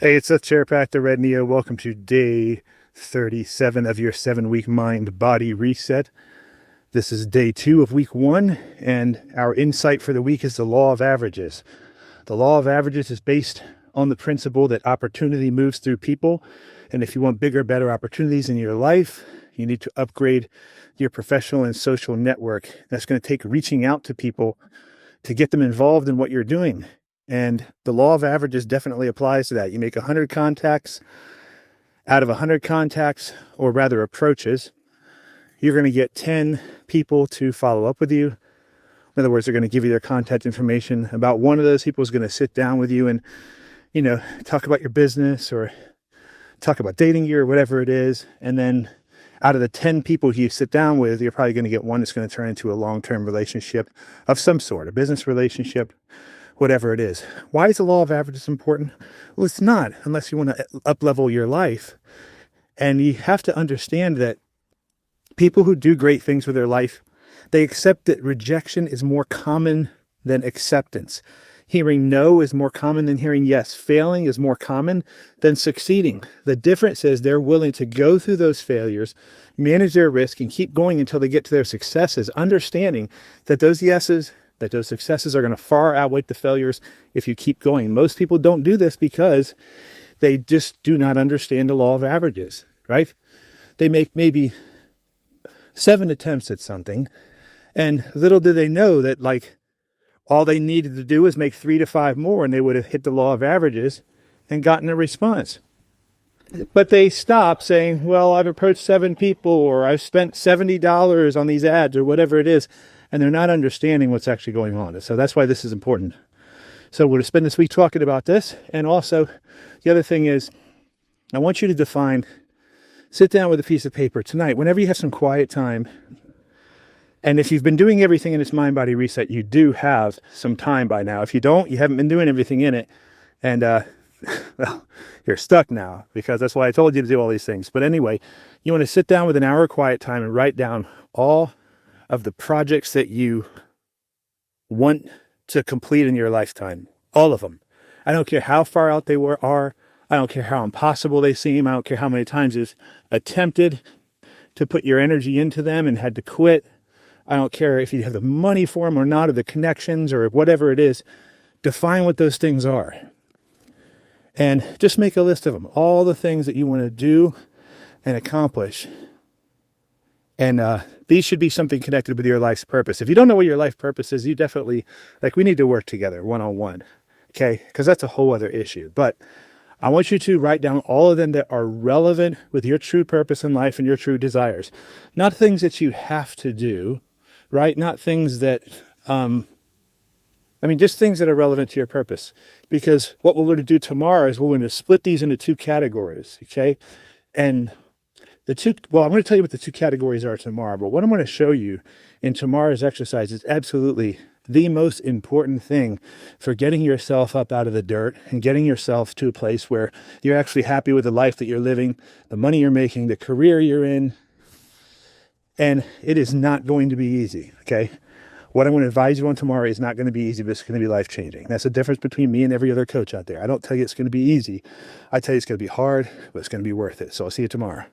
Hey, it's Seth Chiropractor Red Neo. Welcome to day 37 of your 7-week mind body reset. This is day 2 of week 1, and our insight for the week is the law of averages. The law of averages is based on the principle that opportunity moves through people, and if you want bigger, better opportunities in your life, you need to upgrade your professional and social network. That's going to take reaching out to people to get them involved in what you're doing. And the law of averages definitely applies to that. You make 100 contacts. Out of 100 contacts, or rather approaches, you're going to get 10 people to follow up with you. In other words, they're going to give you their contact information. About one of those people is going to sit down with you and, talk about your business or talk about dating you or whatever it is. And then out of the 10 people you sit down with, you're probably going to get one that's going to turn into a long-term relationship of some sort, a business relationship, whatever it is. Why is the law of averages important? Well, it's not unless you want to up-level your life. And you have to understand that people who do great things with their life, they accept that rejection is more common than acceptance. Hearing no is more common than hearing yes. Failing is more common than succeeding. The difference is they're willing to go through those failures, manage their risk, and keep going until they get to their successes, understanding that those yeses, that those successes are going to far outweigh the failures if you keep going. Most people don't do this because they just do not understand the law of averages, right? They make maybe 7 attempts at something, and little do they know that all they needed to do was make 3 to 5 more and they would have hit the law of averages and gotten a response. But they stop saying, well, I've approached 7 people, or I've spent $70 on these ads, or whatever it is. And they're not understanding what's actually going on. So that's why this is important. So we're going to spend this week talking about this. And also, the other thing is, I want you to sit down with a piece of paper tonight, whenever you have some quiet time. And if you've been doing everything in this mind body reset, you do have some time by now. If you don't, you haven't been doing everything in it. And, well, you're stuck now, because that's why I told you to do all these things. But anyway, you want to sit down with an hour of quiet time and write down all of the projects that you want to complete in your lifetime. All of them. I don't care how far out they are. I don't care how impossible they seem. I don't care how many times you've attempted to put your energy into them and had to quit. I don't care if you have the money for them or not, or the connections or whatever it is. Define what those things are. And just make a list of them. All the things that you want to do and accomplish. And these should be something connected with your life's purpose. If you don't know what your life purpose is, you definitely, we need to work together one-on-one, okay? Because that's a whole other issue. But I want you to write down all of them that are relevant with your true purpose in life and your true desires. Not things that you have to do, right? Not things that, just things that are relevant to your purpose. Because what we're going to do tomorrow is we're going to split these into 2 categories, okay? And I'm going to tell you what the 2 categories are tomorrow, but what I'm going to show you in tomorrow's exercise is absolutely the most important thing for getting yourself up out of the dirt and getting yourself to a place where you're actually happy with the life that you're living, the money you're making, the career you're in. And it is not going to be easy, okay? What I'm going to advise you on tomorrow is not going to be easy, but it's going to be life-changing. That's the difference between me and every other coach out there. I don't tell you it's going to be easy. I tell you it's going to be hard, but it's going to be worth it. So I'll see you tomorrow.